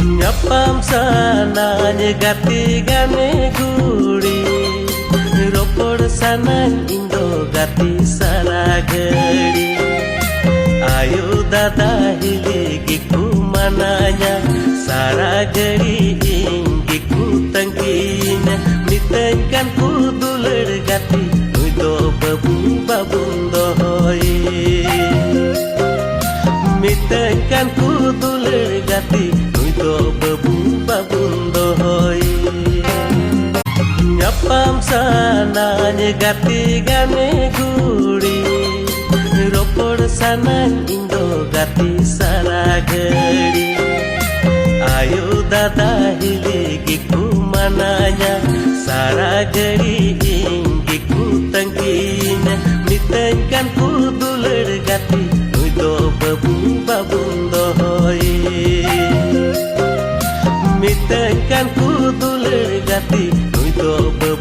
Nyapam sananya gati gane guri Ropor sanang indo gati saragari Ayo dada hiligiku mananya saragari inggiku tangkina Mitengkan ku duler gati nuido babu babundo hoi Mitengkan ku duler gati nuido babu babundo hoi Nyapam sananya gati gane guri Ropor sanang indo gati saragari Ayo dada hiligiku mananya saragari inggiku tangkina Mitengkan ku duler gati nuido babu babundo hoi Mitengkan ku duler gati nuido babu